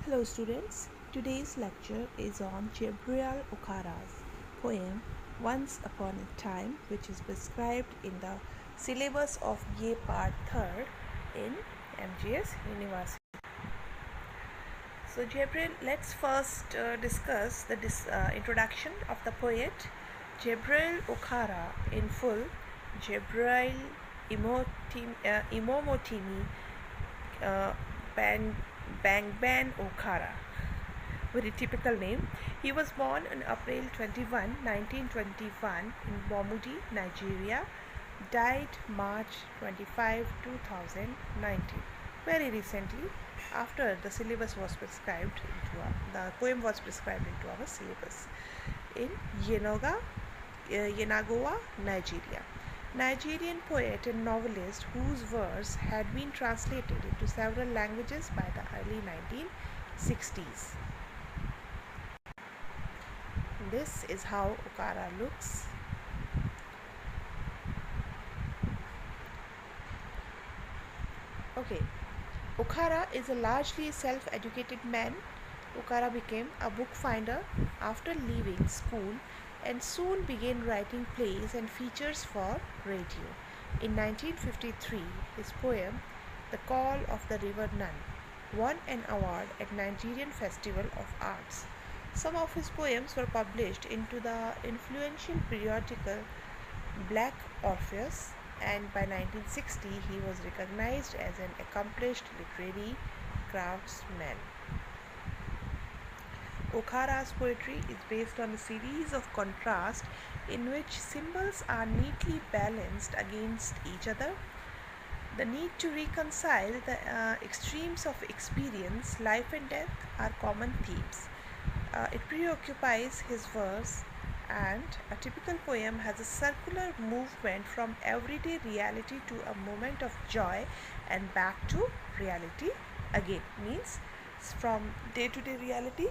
Hello students, today's lecture is on Gabriel Okara's poem Once Upon a Time, which is prescribed in the syllabus of Ye Part 3rd in MGS University. So Gabriel, let's first discuss the introduction of the poet Gabriel Okara in full. Gabriel Imomotini uh, Ban Bangban Okara. Very typical name. He was born on April 21, 1921 in Bomudi, Nigeria. Died March 25, 2019. Very recently, after the syllabus was prescribed the poem was prescribed into our syllabus in Yenagoa, Nigeria. Nigerian poet and novelist whose verse had been translated into several languages by the early 1960s. This is how Okara looks. Okay, Okara is a largely self-educated man. Okara became a bookfinder after leaving school and soon began writing plays and features for radio. In 1953, his poem The Call of the River Nun won an award at Nigerian Festival of Arts. Some of his poems were published into the influential periodical Black Orpheus, and by 1960 he was recognized as an accomplished literary craftsman. Okara's poetry is based on a series of contrasts in which symbols are neatly balanced against each other. The need to reconcile the extremes of experience, life and death, are common themes. It preoccupies his verse, and a typical poem has a circular movement from everyday reality to a moment of joy and back to reality again. Means from day to day reality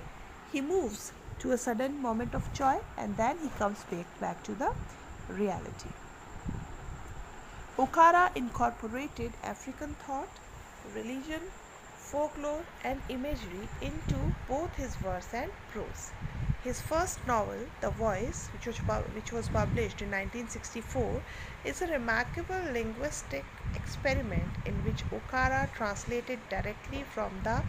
he moves to a sudden moment of joy and then he comes back to the reality. Okara incorporated African thought, religion, folklore and imagery into both his verse and prose. His first novel, The Voice, which was published in 1964, is a remarkable linguistic experiment in which Okara translated directly from the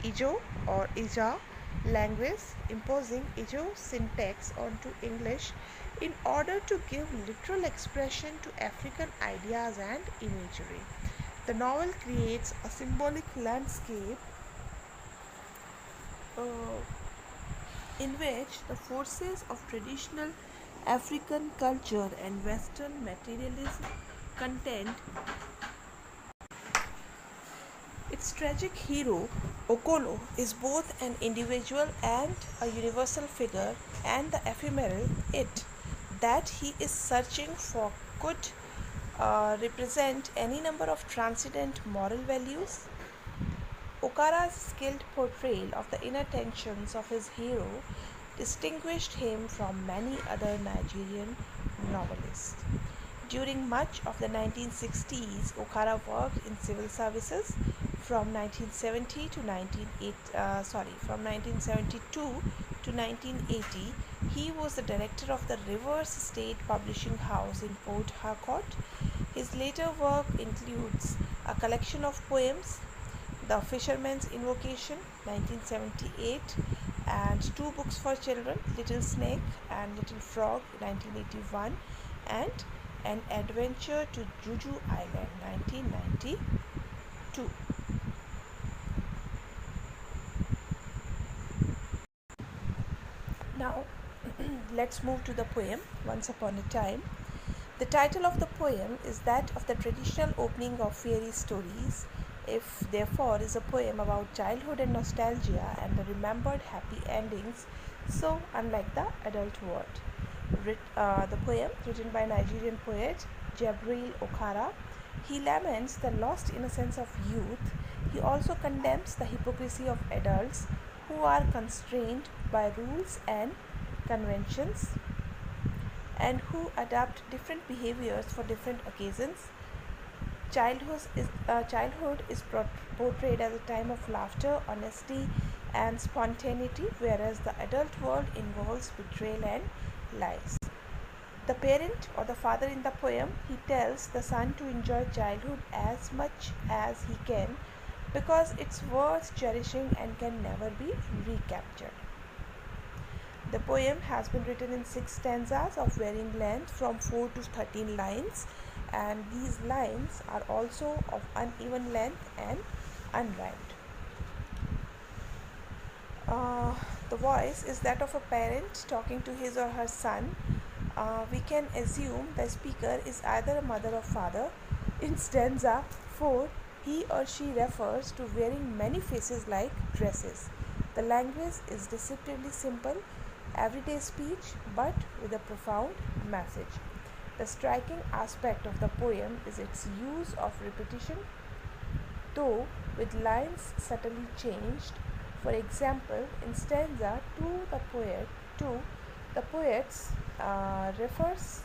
Ijo or Ija language, imposing Ijo syntax onto English in order to give literal expression to African ideas and imagery. The novel creates a symbolic landscape in which the forces of traditional African culture and Western materialism contend. Its tragic hero, Okolo, is both an individual and a universal figure, and the ephemeral it that he is searching for could represent any number of transcendent moral values. Okara's skilled portrayal of the inner tensions of his hero distinguished him from many other Nigerian novelists. During much of the 1960s, Okara worked in civil services. From 1972 to 1980, he was the director of the Rivers State Publishing House in Port Harcourt. His later work includes a collection of poems, The Fisherman's Invocation, 1978, and two books for children, Little Snake and Little Frog, 1981, and An Adventure to Juju Island, 1992. Now, let's move to the poem Once Upon a Time. The title of the poem is that of the traditional opening of fairy stories. If therefore is a poem about childhood and nostalgia and the remembered happy endings, so unlike the adult world. The poem, written by Nigerian poet Gabriel Okara, he laments the lost innocence of youth. He also condemns the hypocrisy of adults who are constrained by rules and conventions and who adapt different behaviors for different occasions. Childhood is portrayed as a time of laughter, honesty, and spontaneity, whereas the adult world involves betrayal and lies. The parent or the father in the poem, he tells the son to enjoy childhood as much as he can because it's worth cherishing and can never be recaptured. The poem has been written in 6 stanzas of varying length from 4 to 13 lines, and these lines are also of uneven length and unrhymed. Uh, the voice is that of a parent talking to his or her son. We can assume the speaker is either a mother or father. In stanza 4, he or she refers to wearing many faces like dresses. The language is deceptively simple, everyday speech, but with a profound message. The striking aspect of the poem is its use of repetition, though with lines subtly changed. For example, in stanza 2, the poets refers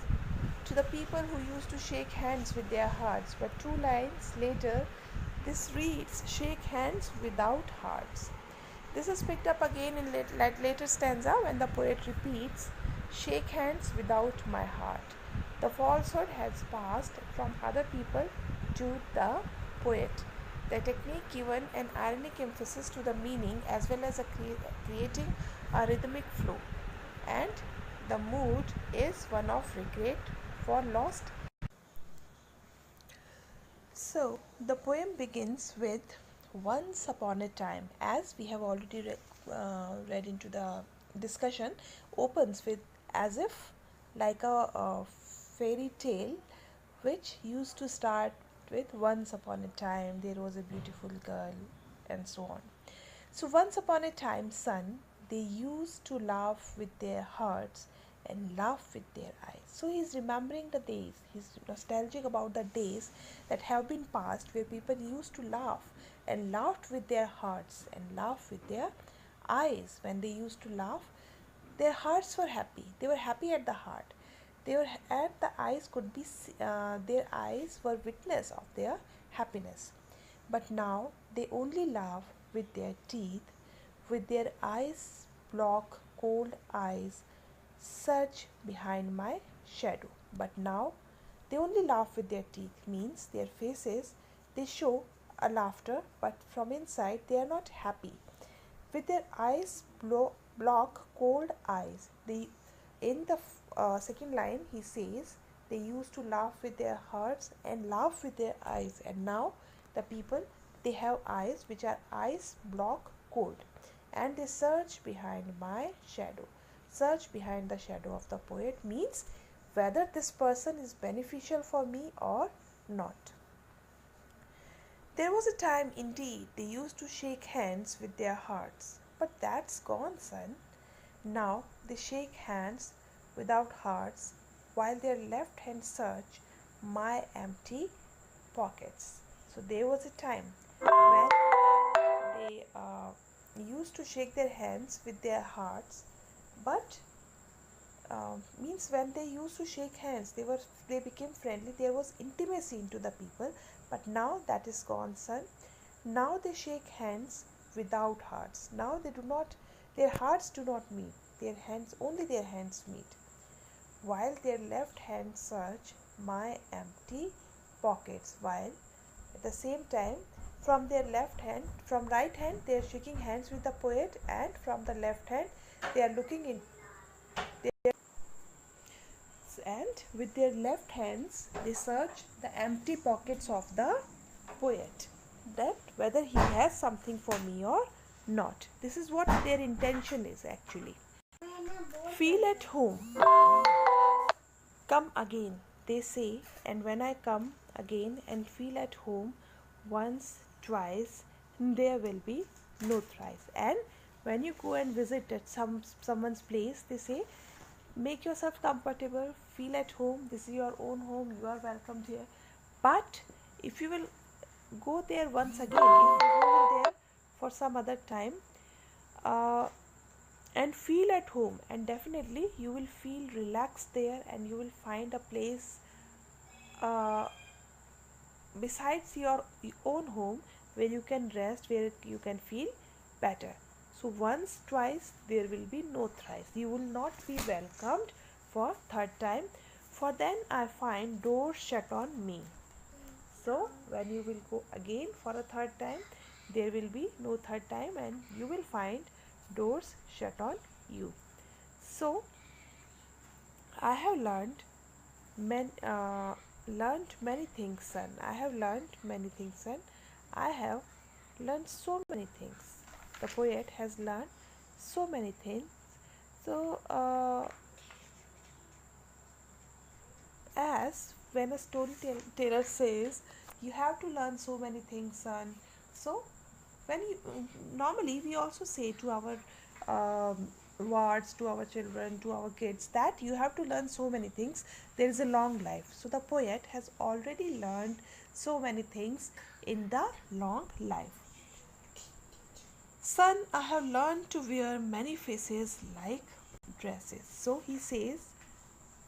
to the people who used to shake hands with their hearts, but 2 lines later, this reads shake hands without hearts. This is picked up again in later stanza when the poet repeats shake hands without my heart. The falsehood has passed from other people to the poet. The technique given an ironic emphasis to the meaning as well as creating a rhythmic flow, and the mood is one of regret for lost. So the poem begins with once upon a time, as we have already read into the discussion, opens with as if like a fairy tale which used to start with once upon a time there was a beautiful girl and so on. So once upon a time, son, they used to laugh with their hearts and laugh with their eyes. So he's remembering the days, he's nostalgic about the days that have been past where people used to laugh and laughed with their hearts and laugh with their eyes. When they used to laugh, their hearts were happy, they were happy at the heart. They were, and the eyes could be, their eyes were witness of their happiness. But now they only laugh with their teeth, with their eyes block cold eyes, search behind my shadow. But now they only laugh with their teeth, means their faces, they show a laughter, but from inside they are not happy. With their eyes block cold eyes. They, in the second line, he says they used to laugh with their hearts and laugh with their eyes, and now the people, they have eyes which are eyes block cold, and they search behind my shadow. Search behind the shadow of the poet means whether this person is beneficial for me or not. There was a time, indeed, they used to shake hands with their hearts, but that's gone, son. Now they shake hands without hearts, while their left hands search my empty pockets. So there was a time when they used to shake their hands with their hearts, but means when they used to shake hands, they became friendly. There was intimacy into the people, but now that is gone, son. Now they shake hands without hearts. Now they do not. Their hearts do not meet. Their hands, only their hands meet, while their left hands search my empty pockets. While at the same time, from their left hand, from right hand, they are shaking hands with the poet, and from the left hand, they are looking in. And with their left hands they search the empty pockets of the poet, that whether he has something for me or not. This is what their intention is actually. Feel at home, come again, they say, and when I come again and feel at home once, twice, there will be no thrice. And when you go and visit at someone's place, they say make yourself comfortable, feel at home, this is your own home, you are welcomed here. But if you will go there once again, if you go there for some other time, uh, and feel at home, and definitely you will feel relaxed there, and you will find a place uh, besides your own home, where you can rest, where you can feel better. So once, twice, there will be no thrice. You will not be welcomed for third time, for then I find doors shut on me. So when you will go again for a third time, there will be no third time, and you will find doors shut on you. So I have learned many things, son. I have learned many things, son. I have learned so many things. The poet has learned so many things. So, as when a storyteller says, you have to learn so many things, son. So, when you normally we also say to our wards, to our children, to our kids, that you have to learn so many things. There is a long life. So the poet has already learned so many things in the long life. Son, I have learned to wear many faces like dresses. So he says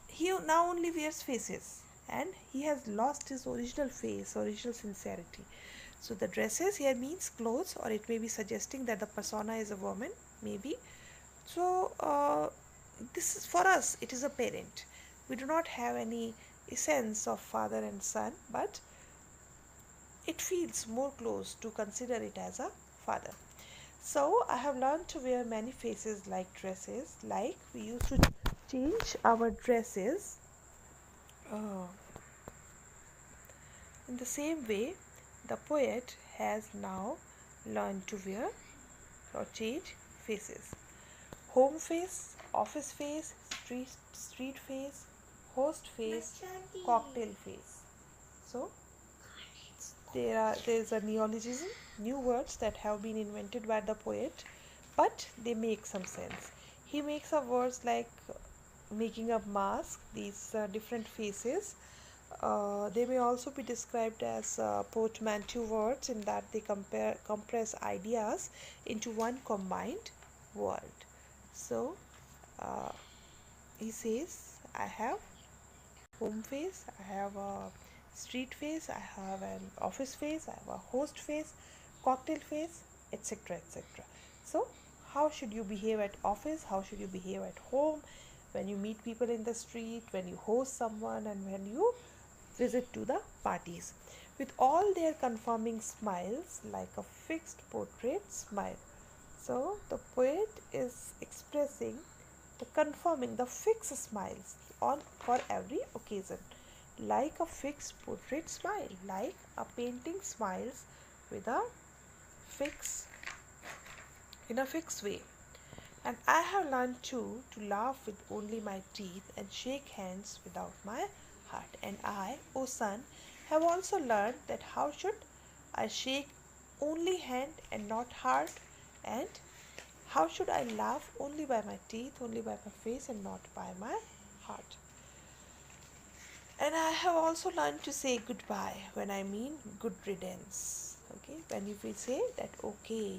he now only wears faces, and he has lost his original face, original sincerity. So the dresses here means clothes, or it may be suggesting that the persona is a woman, maybe. So this is for us, it is a parent. We do not have any essence of father and son, but it feels more close to consider it as a father. So I have learned to wear many faces like dresses, like we used to change our dresses uh, in the same way. The poet has now learned to wear or change faces: home face, office face, street face, host face, cocktail face. So there is a neologism, new words that have been invented by the poet, but they make some sense. He makes up words like making up masks, these different faces. They may also be described as portmanteau words, in that they compress ideas into one combined word. So uh, he says, I have home face, I have a street face, I have an office face, I have a host face, cocktail face, etc. etc. So, how should you behave at office? How should you behave at home? When you meet people in the street, when you host someone, and when you visit to the parties, with all their conforming smiles like a fixed portrait smile. So the poet is expressing the conforming, the fixed smiles on for every occasion, like a fixed portrait smile, like a painting smiles with a fix in a fixed way. And I have learned too to laugh with only my teeth and shake hands without my heart. And I, O son, have also learned that how should I shake only hand and not heart, and how should I laugh only by my teeth, only by my face, and not by my heart. And I have also learned to say goodbye when I mean good riddance. Okay, when we say that okay,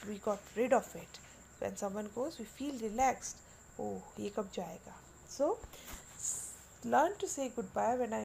we got rid of it. When someone goes, we feel relaxed. Oh, ye kab jayega. So learn to say goodbye when I